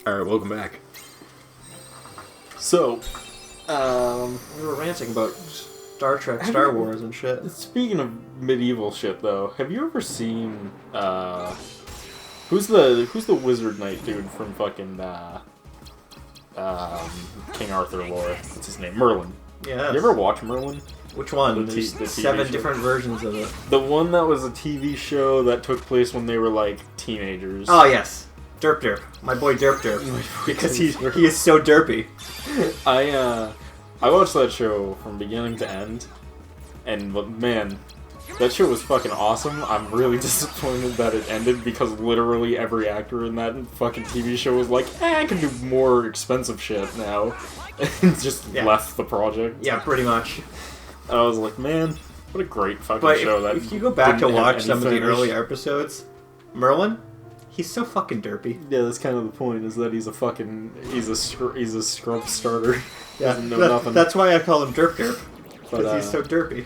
Alright, welcome back. So, we were ranting about Star Trek, Star Wars, and shit. Speaking of medieval shit, though, have you ever seen, who's the wizard knight dude from fucking, King Arthur lore? What's his name? Merlin. Yeah. You ever watch Merlin? Which one? The There's TV 7 show. different versions of it. The one that was a TV show that took place when they were, like, teenagers. Oh, yes. Derp Derp. My boy Derp Derp. Because he is so derpy. I watched that show from beginning to end, and man, that show was fucking awesome. I'm really disappointed that it ended because literally every actor in that fucking TV show was like, I can do more expensive shit now, and just left the project. Yeah, pretty much. And I was like, man, what a great fucking show. But that if you go back to didn't have watch any some of the finish. early episodes, Merlin, he's so fucking derpy. Yeah, that's kind of the point, is that he's a scrub starter. Yeah, Doesn't know nothing. That's why I call him Derp Derp. But, Because he's so derpy.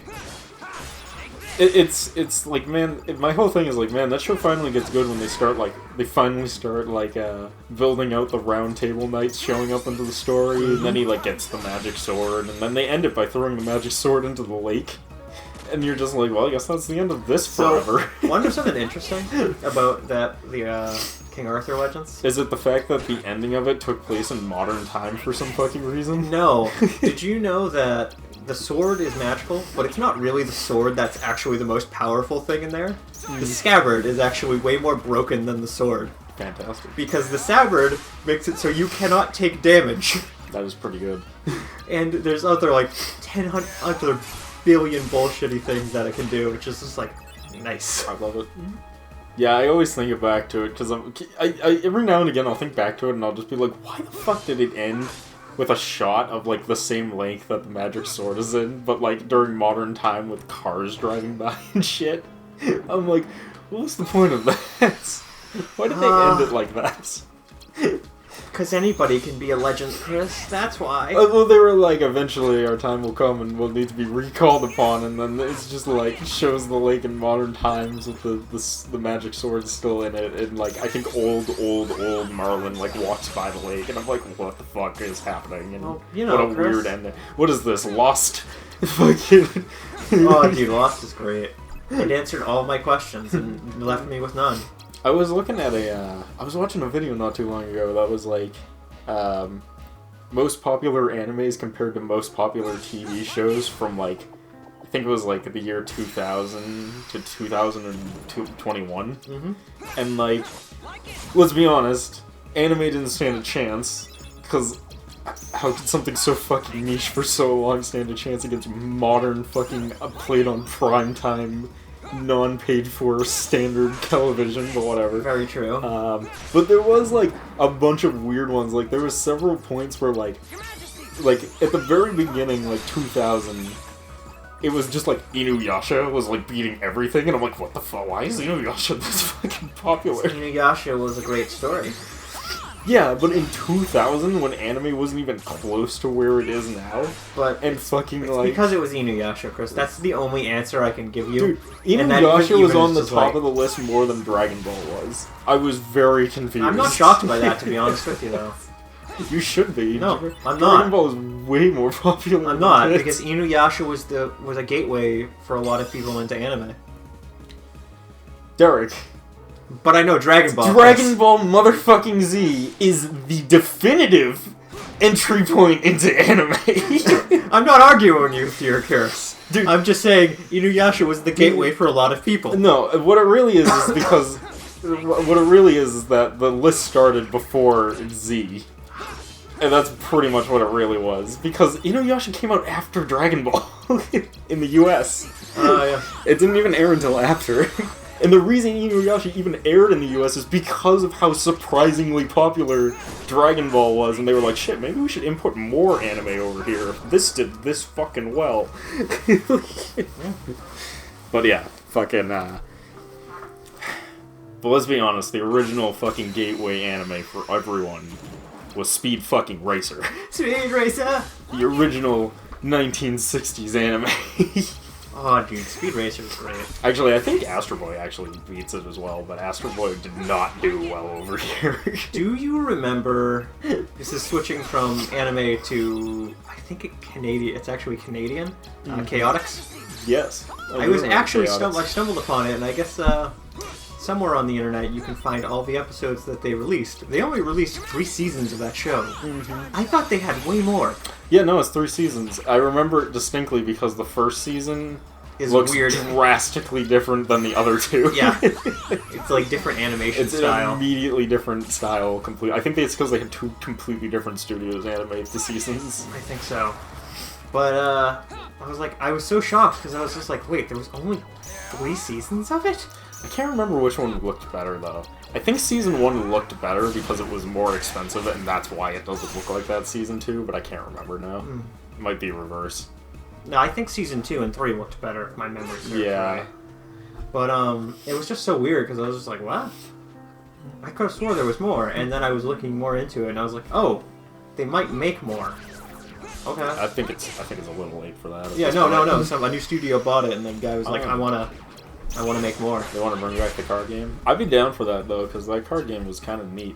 It's like, man, my whole thing is like, man, that show finally gets good when they finally start building out the round table knights showing up into the story, and then he like gets the magic sword, and then they end it by throwing the magic sword into the lake, and you're just like, well, I guess that's the end of this forever. Wonder something interesting about the King Arthur legends? Is it the fact that the ending of it took place in modern time for some fucking reason? No. Did you know that the sword is magical, but it's not really the sword that's actually the most powerful thing in there? The scabbard is actually way more broken than the sword. Fantastic. Because the scabbard makes it so you cannot take damage. That is pretty good. And there's other, 10 other billion bullshitty things that it can do, which is just, nice. I love it. Yeah, I always think it back to it, because I every now and again I'll think back to it and I'll just be like, why the fuck did it end with a shot of, the same length that the magic sword is in, but, during modern time with cars driving by and shit? I'm like, what was the point of that? Why did they end it like that? Because anybody can be a legend, Chris, that's why. Well, they were like, eventually our time will come and we'll need to be recalled upon, and then it's just shows the lake in modern times with the magic sword still in it, and I think old Merlin walks by the lake, and I'm like, what the fuck is happening? And well, what a Chris, weird ending. What is this, Lost? Fucking... Oh, dude, Lost is great. It answered all my questions and left me with none. I was looking at I was watching a video not too long ago that was most popular animes compared to most popular TV shows from I think it was the year 2000 to 2021. Mm-hmm. And let's be honest, anime didn't stand a chance, because how could something so fucking niche for so long stand a chance against modern fucking played on primetime non-paid for standard television, but whatever. Very true. But there was a bunch of weird ones. There was several points where at the very beginning, 2000, it was just Inuyasha was beating everything, and I'm like, what the fuck? Why is Inuyasha this fucking popular? Inuyasha was a great story. Yeah, but in 2000, when anime wasn't even close to where it is now, and fucking because it was Inuyasha, Chris. That's the only answer I can give you. Dude, Inuyasha was on the top of the list more than Dragon Ball was. I was very confused. I'm not shocked by that, to be honest with you, though. You should be. No, I'm Dragon not. Ball is way more popular. I'm not, because Inuyasha was a gateway for a lot of people into anime. Derek. But I know Dragon Ball. Dragon Ball motherfucking Z is the definitive entry point into anime. I'm not arguing with you, Chris. Dude, I'm just saying Inuyasha was the gateway for a lot of people. No, what it really is because what it really is that the list started before Z. And that's pretty much what it really was. Because Inuyasha came out after Dragon Ball in the US. Yeah. It didn't even air until after. And the reason Inuyasha even aired in the US is because of how surprisingly popular Dragon Ball was, and they were like, shit, maybe we should import more anime over here if this did this fucking well. But yeah, fucking, But let's be honest, the original fucking gateway anime for everyone was Speed fucking Racer. Speed Racer! The original 1960s anime. Oh, dude, Speed Racer is great. Actually, I think Astro Boy actually beats it as well, but Astro Boy did not do well over here. Do you remember... This is switching from anime to... I think Canadian. It's actually Canadian. Chaotix. Yes. I was actually I stumbled upon it, and I guess somewhere on the internet you can find all the episodes that they released. They only released 3 seasons of that show. Mm-hmm. I thought they had way more. Yeah, no, it's 3 seasons. I remember it distinctly because the first season looks weird, drastically different than the other 2. Yeah, it's like different animation style. It's an immediately different style. I think it's because they had 2 completely different studios animate the seasons. I think so. But I was so shocked because I was just like, wait, there was only 3 seasons of it? I can't remember which one looked better, though. I think Season 1 looked better because it was more expensive, and that's why it doesn't look like that Season 2, but I can't remember now. It might be reverse. No, I think Season 2 and 3 looked better, if my memory serves Yeah. right. But, it was just so weird, because I was just like, what? I could have swore there was more, and then I was looking more into it, and I was like, oh, they might make more. Okay. I think it's a little late for that. Yeah, no. A new studio bought it, and the guy was like, I want to make more. They want to bring back the card game? I'd be down for that, though, because that card game was kind of neat.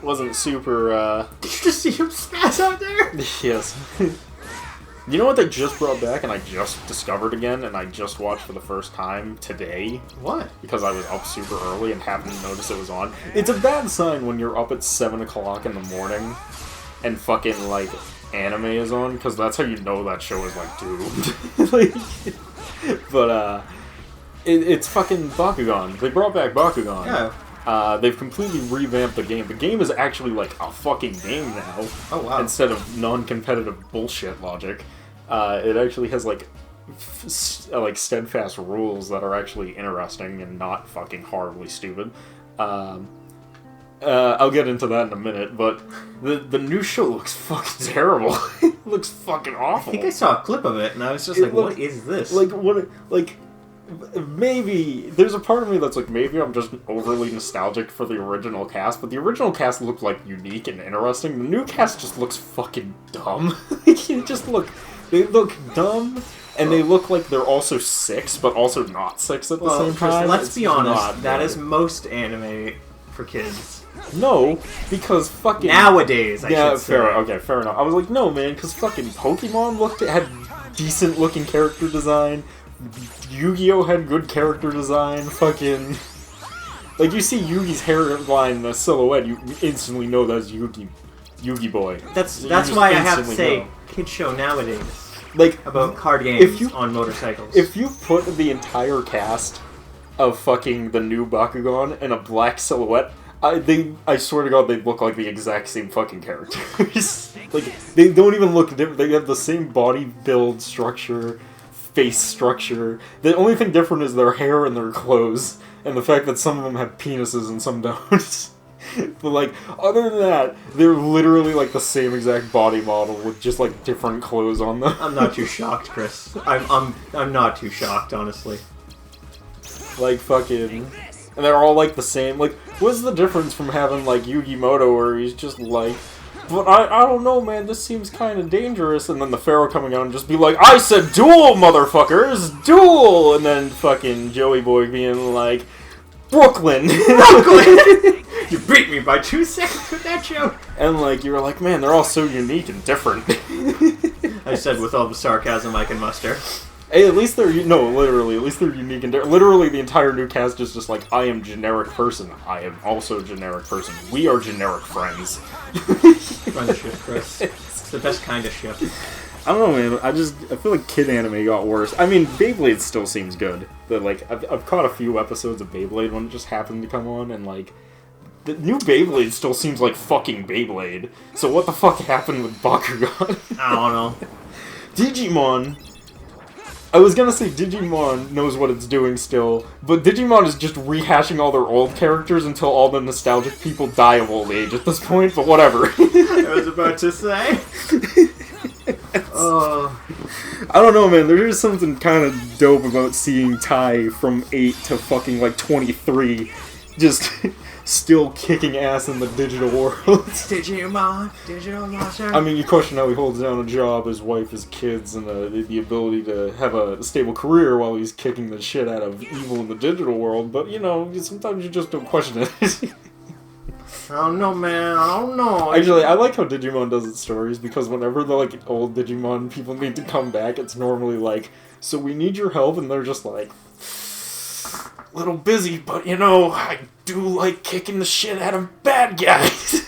Wasn't super, Did you just see him spaz out there? Yes. You know what they just brought back and I just discovered again and I just watched for the first time today? What? Because I was up super early and happened to notice it was on. It's a bad sign when you're up at 7 o'clock in the morning and fucking, like, anime is on, because that's how you know that show is, like, doomed. But, it's fucking Bakugan. They brought back Bakugan. Yeah. They've completely revamped the game. The game is actually, like, a fucking game now. Oh, wow. Instead of non-competitive bullshit logic. It actually has, like, steadfast rules that are actually interesting and not fucking horribly stupid. I'll get into that in a minute, but the new show looks fucking terrible. It looks fucking awful. I think I saw a clip of it, and I was just what is this? Maybe there's a part of me that's like, maybe I'm just overly nostalgic for the original cast, but the original cast looked like unique and interesting. The new cast just looks fucking dumb. They look dumb, and they look like they're also 6, but also not 6 at the same time. Let's be honest, that is most anime for kids. No, because fucking... Nowadays, I should say. Fair enough. I was like, no, man, because fucking Pokemon had decent-looking character design. Yu-Gi-Oh! Had good character design. Fucking... Like, you see Yugi's hairline, the silhouette, you instantly know that's Yugi Boy. That's why I have to say, kid show nowadays. Like, about card games on motorcycles. If you put the entire cast of fucking the new Bakugan in a black silhouette, I swear to God, they look like the exact same fucking characters. Like, they don't even look different. They have the same body build structure, face structure. The only thing different is their hair and their clothes, and the fact that some of them have penises and some don't. But, like, other than that, they're literally, like, the same exact body model with just, like, different clothes on them. I'm not too shocked, Chris. I'm not too shocked, honestly. Like, fucking... And they're all, like, the same. Like, what's the difference from having, like, Yugi Moto where he's just, like... But I don't know, man, this seems kind of dangerous. And then the Pharaoh coming out and just be like, I said duel, motherfuckers! Duel! And then fucking Joey Boy being like, Brooklyn! Brooklyn! You beat me by 2 seconds with that joke! And, like, you were like, man, they're all so unique and different. I said with all the sarcasm I can muster. Hey, at least they're... No, literally, at least they're unique and different. Literally, the entire new cast is just like, I am generic person. I am also generic person. We are generic friends. Friendship, Chris. It's the best kind of ship. I don't know, man. I feel like kid anime got worse. I mean, Beyblade still seems good. But, like, I've caught a few episodes of Beyblade when it just happened to come on, and, like... The new Beyblade still seems like fucking Beyblade. So what the fuck happened with Bakugan? I don't know. Digimon... I was gonna say Digimon knows what it's doing still, but Digimon is just rehashing all their old characters until all the nostalgic people die of old age at this point, but whatever. I was about to say. I don't know, man. There is something kind of dope about seeing Tai from 8 to fucking, like, 23 just still kicking ass in the digital world. Digimon, digital monster. I mean, you question how he holds down a job, his wife, his kids, and the ability to have a stable career while he's kicking the shit out of evil in the digital world, but, you know, sometimes you just don't question it. I don't know, man. I don't know. Actually, I like how Digimon does its stories, because whenever the, like, old Digimon people need to come back, it's normally like, so we need your help, and they're just like, little busy, but, you know, I do like kicking the shit out of bad guys.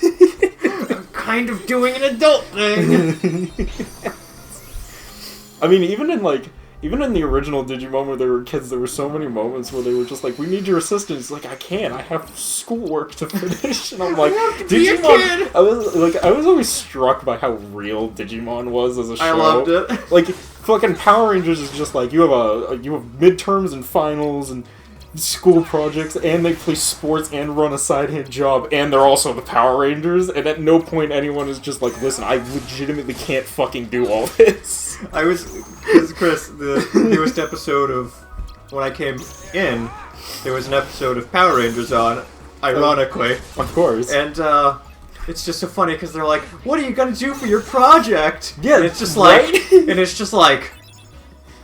I'm kind of doing an adult thing. I mean, even in the original Digimon where they were kids, there were so many moments where they were just like, we need your assistance. Like, I can't. I have schoolwork to finish. And I'm like, Digimon... I was always struck by how real Digimon was as a show. I loved it. Like, fucking Power Rangers is just like, you have midterms and finals and school projects, and they play sports and run a side-hand job, and they're also the Power Rangers, and at no point anyone is just like, listen, I legitimately can't fucking do all this. Because Chris, the newest episode of when I came in, there was an episode of Power Rangers on, ironically. Of course. And, it's just so funny because they're like, what are you gonna do for your project? Yeah, and it's just right? like, and it's just like,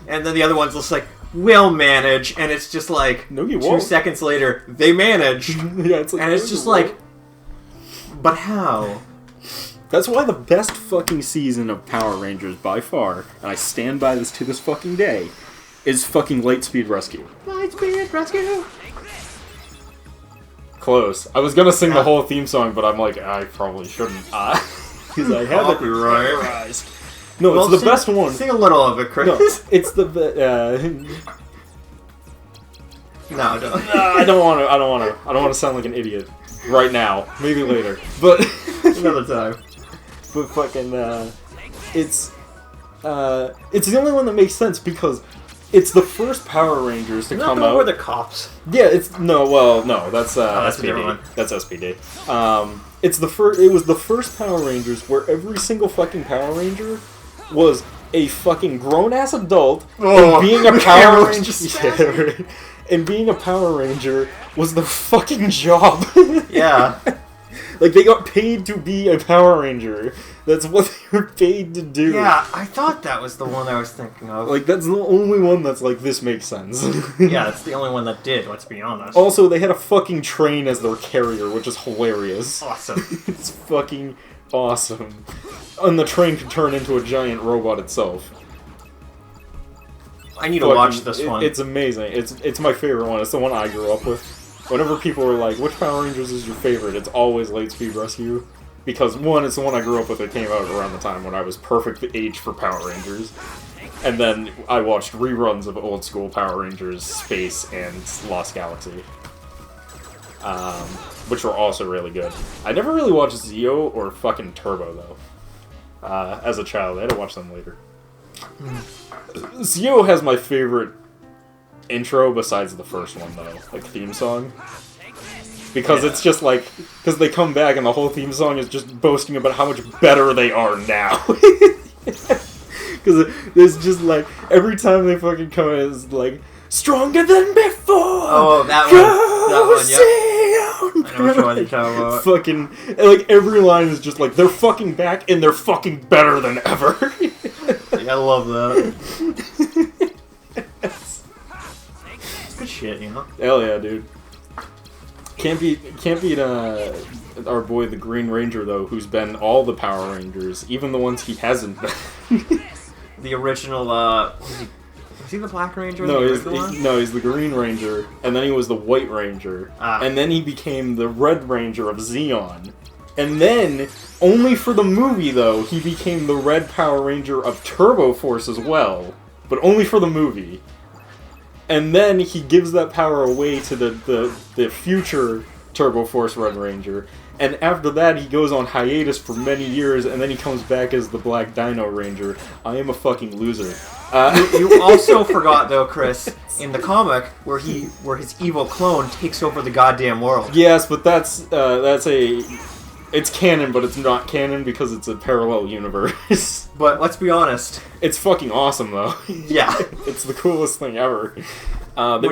and then the other one's just like, we'll manage, and it's just like, no, you 2 won't. seconds later, they manage. Yeah, it's like, and it's just like, but how? That's why the best fucking season of Power Rangers by far, and I stand by this to this fucking day, is fucking Lightspeed Rescue. Lightspeed Rescue! Close. I was gonna sing the whole theme song, but I'm like, I probably shouldn't. Because I have it memorized. No, well, it's the best one. Sing a little of it, Chris. No, it's the No, don't. I don't want to sound like an idiot right now. Maybe later, but another time. But fucking, it's the only one that makes sense because it's the first Power Rangers to come out. Where the cops? Yeah, that's that's that's a SPD. different one. That's SPD. It was the first Power Rangers where every single fucking Power Ranger was a fucking grown-ass adult, and being a Power Ranger... Yeah, right. And being a Power Ranger was the fucking job. Yeah. Like, they got paid to be a Power Ranger. That's what they were paid to do. Yeah, I thought that was the one I was thinking of. Like, that's the only one that's like, this makes sense. Yeah, it's the only one that did, let's be honest. Also, they had a fucking train as their carrier, which is hilarious. Awesome. It's fucking awesome. And the train could turn into a giant robot itself. I need to watch this one. It's amazing. It's my favorite one. It's the one I grew up with. Whenever people are like, which Power Rangers is your favorite? It's always Lightspeed Rescue. Because, one, it's the one I grew up with that came out around the time when I was perfect age for Power Rangers. And then I watched reruns of old school Power Rangers, Space, and Lost Galaxy. Which were also really good. I never really watched Zeo or fucking Turbo, though. As a child. I had to watch them later. Zeo has my favorite intro besides the first one, though. Like, theme song. Because it's just like... Because they come back and the whole theme song is just boasting about how much better they are now. Because there's just like... Every time they fucking come in, it's like... Stronger than before! Oh, that one. I know which one you're talking about. Fucking... Like, every line is just like, they're fucking back and they're fucking better than ever. I love that. Good shit, you know? Hell yeah, dude. Can't beat our boy the Green Ranger, though, who's been all the Power Rangers, even the ones he hasn't been. The original, was he the Black Ranger? No, he's the Green Ranger, and then he was the White Ranger, and then he became the Red Ranger of Zeon. And then, only for the movie, though, he became the Red Power Ranger of Turbo Force as well, but only for the movie. And then he gives that power away to the future Turbo Force Red Ranger. And after that, he goes on hiatus for many years, and then he comes back as the Black Dino Ranger. I am a fucking loser. You also forgot, though, Chris, in the comic, where his evil clone takes over the goddamn world. Yes, but that's it's canon, but it's not canon because it's a parallel universe. But let's be honest. It's fucking awesome, though. Yeah. It's the coolest thing ever. They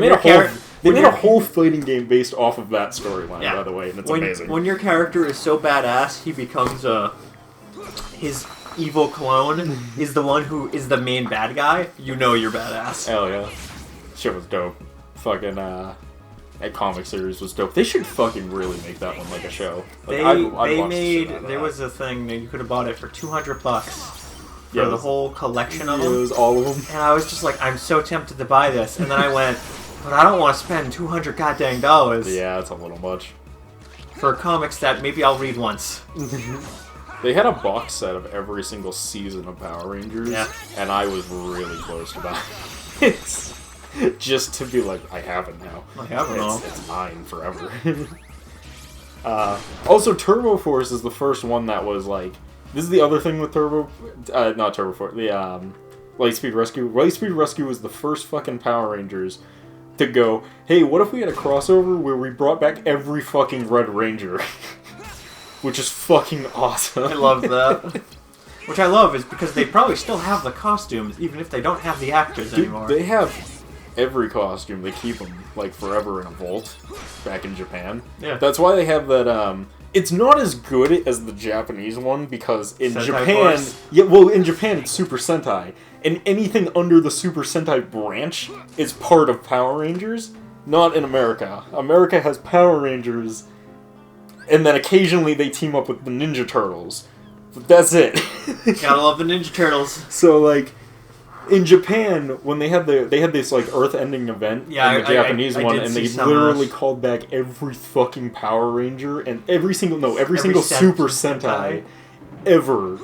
made a whole fighting game based off of that storyline, by the way, and it's amazing. When your character is so badass, he becomes his evil clone is the one who is the main bad guy. You know you're badass. Hell yeah. Shit was dope. Fucking, that comic series was dope. They should fucking really make that one like a show. Like, there was a thing that you could have bought it for $200 for the whole collection of them. It was all of them. And I was just like, I'm so tempted to buy this. And then I went, but I don't want to spend $200 goddamn dollars. Yeah, that's a little much. For comics that maybe I'll read once. They had a box set of every single season of Power Rangers, and I was really close to buying it. Just to be like, I have it now. I have it all. It's mine forever. Also, Turbo Force is the first one that was like... This is the other thing with not Turbo Force, the Lightspeed Rescue. Lightspeed Rescue was the first fucking Power Rangers to go, hey, what if we had a crossover where we brought back every fucking Red Ranger? Which is fucking awesome. I love that. Which I love is because they probably still have the costumes, even if they don't have the actors anymore. They have every costume. They keep them, like, forever in a vault back in Japan. Yeah. That's why they have that, It's not as good as the Japanese one, because in Sentai Japan... Force? Yeah, well, in Japan it's Super Sentai. And anything under the Super Sentai branch is part of Power Rangers. Not in America. America has Power Rangers... And then occasionally they team up with the Ninja Turtles. But that's it. Gotta love the Ninja Turtles. So, like, in Japan, when they had this, like, Earth-ending event in the Japanese one, and they literally called back every fucking Power Ranger, and every single Super Sentai ever.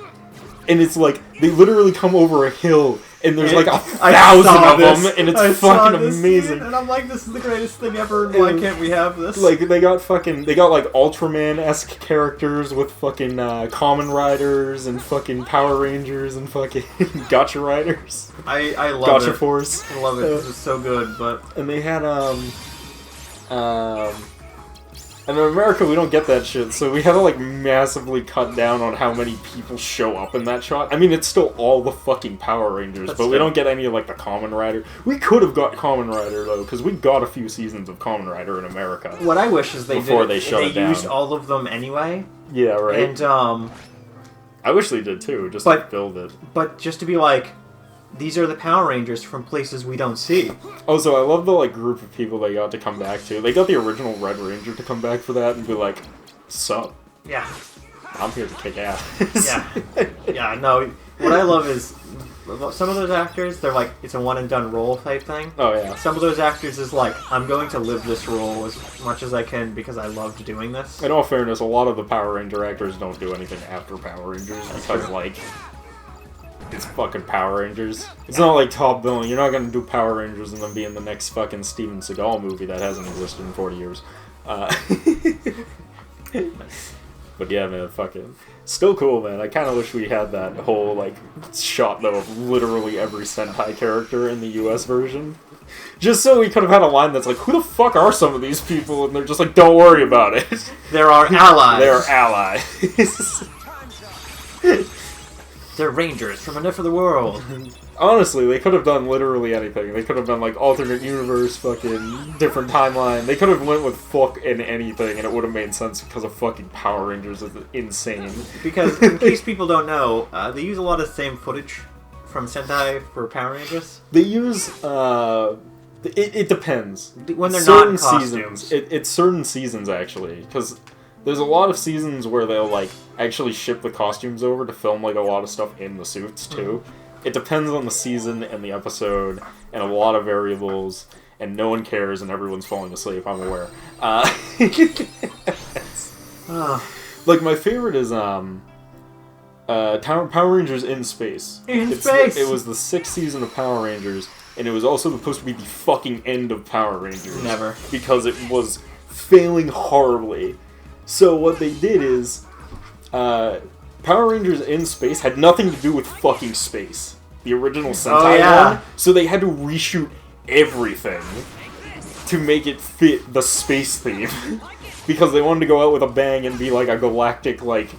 And it's like, they literally come over a hill, and there's like 1,000 of them, and it's fucking amazing. And I'm like, this is the greatest thing ever, why can't we have this? Like, they got like Ultraman-esque characters with fucking Kamen Riders, and fucking Power Rangers, and fucking Gotcha Riders. I love Gotcha it. Force. I love it, this is so good, but... And they had, and in America, we don't get that shit, so we had to, like, massively cut down on how many people show up in that shot. I mean, it's still all the fucking Power Rangers, but we don't get any of, like, the Kamen Rider. We could have got Kamen Rider, though, because we got a few seasons of Kamen Rider in America. What I wish is they used all of them anyway. Yeah, right. And, I wish they did, too, just to build it. But just to be like... These are the Power Rangers from places we don't see. Oh, so I love the, like, group of people they got to come back to. They got the original Red Ranger to come back for that and be like, sup? Yeah. I'm here to kick ass. Yeah. Yeah, no. What I love is, some of those actors, they're like, it's a one-and-done role type thing. Oh, yeah. Some of those actors is like, I'm going to live this role as much as I can because I loved doing this. In all fairness, a lot of the Power Ranger actors don't do anything after Power Rangers because, like... It's fucking Power Rangers. It's not like Top Billing. You're not gonna do Power Rangers and then be in the next fucking Steven Seagal movie that hasn't existed in 40 years. But yeah, man, fucking... Still cool, man. I kind of wish we had that whole, like, shot, though, of literally every Sentai character in the US version. Just so we could have had a line that's like, who the fuck are some of these people? And they're just like, don't worry about it. They're our allies. They're allies. They're Rangers from another world. Honestly, they could have done literally anything. They could have done, like, alternate universe, fucking different timeline. They could have went with fuck and anything, and it would have made sense because of fucking Power Rangers is insane. Because, in case people don't know, they use a lot of the same footage from Sentai for Power Rangers. They use, it depends. When they're certain not in costumes. Seasons. It's certain seasons, actually, because... There's a lot of seasons where they'll, like, actually ship the costumes over to film, like, a lot of stuff in the suits, too. It depends on the season and the episode, and a lot of variables, and no one cares, and everyone's falling asleep, I'm aware. Like, my favorite is, Power Rangers in Space. Space! It was the 6th season of Power Rangers, and it was also supposed to be the fucking end of Power Rangers. Never. Because it was failing horribly. So what they did is, Power Rangers in Space had nothing to do with fucking space. The original Sentai one. So they had to reshoot everything to make it fit the space theme. Because they wanted to go out with a bang and be like a galactic, like,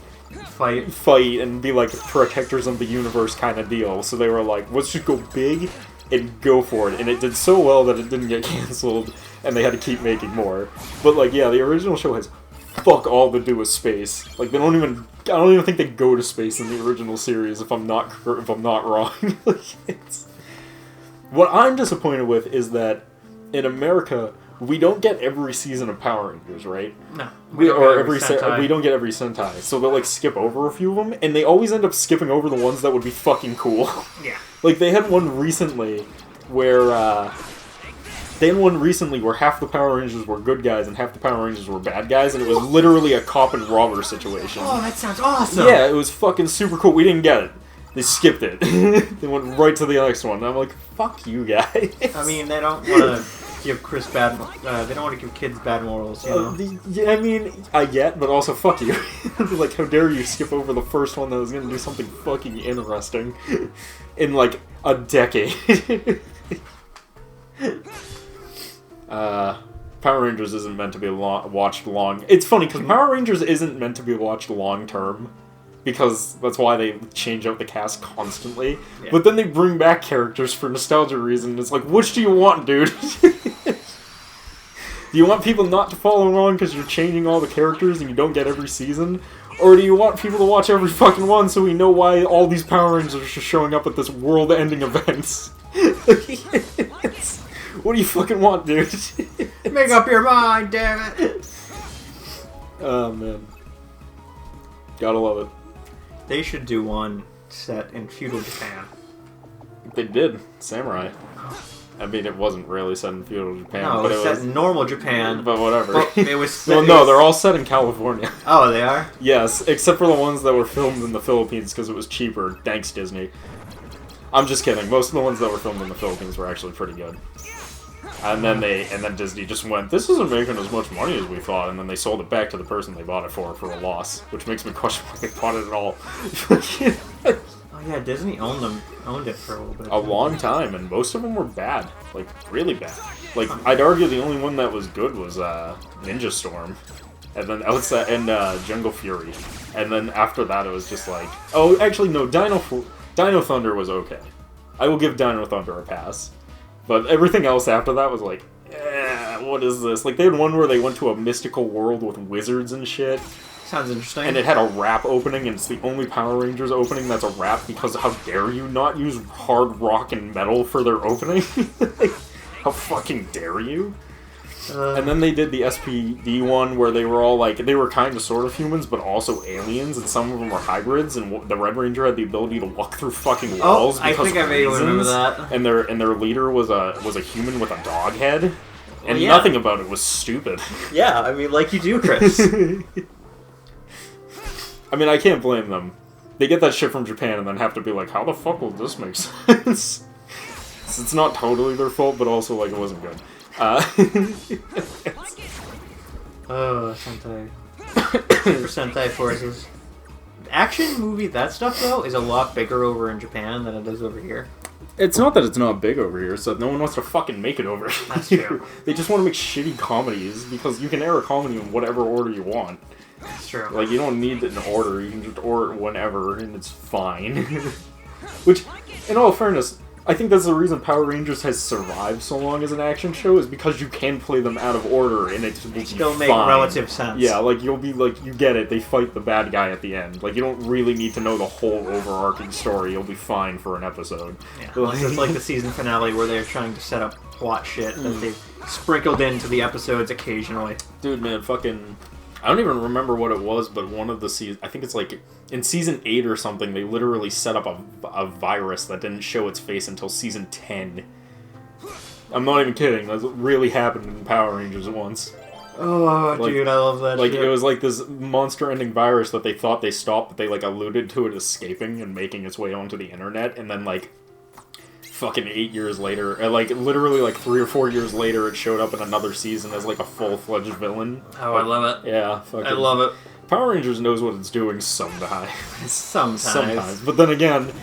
fight and be like protectors of the universe kind of deal. So they were like, let's just go big and go for it. And it did so well that it didn't get canceled, and they had to keep making more. But like, yeah, the original show has fuck all to do with space. Like, I don't even think they go to space in the original series. If I'm not wrong. What I'm disappointed with is that in America, we don't get every season of Power Rangers, right? No. We don't get every Sentai. So they'll, like, skip over a few of them, and they always end up skipping over the ones that would be fucking cool. Yeah. Like, they had one recently where half the Power Rangers were good guys and half the Power Rangers were bad guys, and it was literally a cop and robber situation. Oh, that sounds awesome! Yeah, it was fucking super cool. We didn't get it. They skipped it. They went right to the next one. I'm like, fuck you guys. I mean, they don't want to give they don't want to give kids bad morals, you know? Yeah, I mean, I get, but also fuck you. Like, how dare you skip over the first one that was gonna do something fucking interesting in, like, a decade. Power Rangers isn't meant to be watched long. It's funny, because Power Rangers isn't meant to be watched long-term. Because that's why they change out the cast constantly. Yeah. But then they bring back characters for nostalgia reasons. It's like, which do you want, dude? Do you want people not to follow along because you're changing all the characters and you don't get every season? Or do you want people to watch every fucking one so we know why all these Power Rangers are showing up at this world-ending events? What do you fucking want, dude? Make up your mind, damn it! Oh, man. Gotta love it. They should do one set in feudal Japan. They did. Samurai. I mean, it wasn't really set in feudal Japan. No, but it was set in normal Japan. But whatever. Well, it was set, well, no, they're all set in California. Oh, they are? Yes, except for the ones that were filmed in the Philippines because it was cheaper. Thanks, Disney. I'm just kidding. Most of the ones that were filmed in the Philippines were actually pretty good. And then Disney just went, this isn't making as much money as we thought, and then they sold it back to the person they bought it for a loss, which makes me question why they bought it at all. Oh yeah, Disney owned it for a little bit. A long time, and most of them were bad, like really bad. Like, I'd argue the only one that was good was Ninja Storm, and then outside and Jungle Fury, and then after that it was just like, oh, actually no, Dino Thunder was okay. I will give Dino Thunder a pass. But everything else after that was like, what is this? Like, they had one where they went to a mystical world with wizards and shit. Sounds interesting. And it had a rap opening, and it's the only Power Rangers opening that's a rap, because how dare you not use hard rock and metal for their opening? Like, how fucking dare you? And then they did the SPD one where they were all like, they were kind of sort of humans, but also aliens, and some of them were hybrids, and the Red Ranger had the ability to walk through fucking walls. Oh, I think I may remember that. And their leader was a human with a dog head, and yeah. Nothing about it was stupid. Yeah, I mean, like you do, Chris. I mean, I can't blame them. They get that shit from Japan and then have to be like, how the fuck will this make sense? It's not totally their fault, but also, like, it wasn't good. Sentai. Super Sentai Forces. Action movie, that stuff, though, is a lot bigger over in Japan than it is over here. It's not that it's not big over here, it's that no one wants to fucking make it over here. That's true. They just want to make shitty comedies, because you can air a comedy in whatever order you want. That's true. Like, you don't need it in order, you can just order it whenever, and it's fine. Which, in all fairness, I think that's the reason Power Rangers has survived so long as an action show, is because you can play them out of order, and it will still make relative sense. Yeah, like, you'll be like, you get it, they fight the bad guy at the end. Like, you don't really need to know the whole overarching story, you'll be fine for an episode. Yeah, unless it's like the season finale where they're trying to set up plot shit that they've sprinkled into the episodes occasionally. Dude, man, fucking... I don't even remember what it was, but one of the seasons... I think it's like... In Season 8 or something, they literally set up a virus that didn't show its face until Season 10. I'm not even kidding. That really happened in Power Rangers once. Oh, like, dude, I love that like, shit. It was like this monster-ending virus that they thought they stopped, but they, like, alluded to it escaping and making its way onto the internet, and then, like... Fucking 8 years later, like literally like 3 or 4 years later, it showed up in another season as like a full-fledged villain. Oh, I love it. Yeah, fucking. I love it. Power Rangers knows what it's doing sometimes. Sometimes. But then again,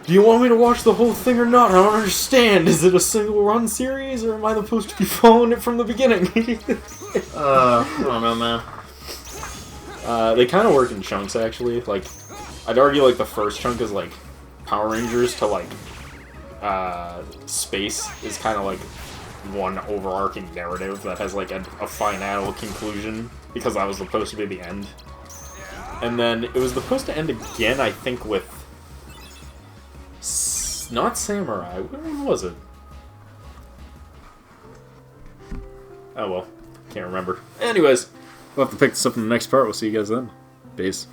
do you want me to watch the whole thing or not? I don't understand. Is it a single-run series, or am I supposed to be following it from the beginning? I don't know, man. They kind of work in chunks, actually. Like, I'd argue like the first chunk is like Power Rangers to like space is kind of like one overarching narrative that has like a final conclusion, because that was supposed to be the end. And then it was supposed to end again, I think, with not Samurai. When was it? Oh well, can't remember. Anyways, we'll have to pick this up in the next part. We'll see you guys then. Peace.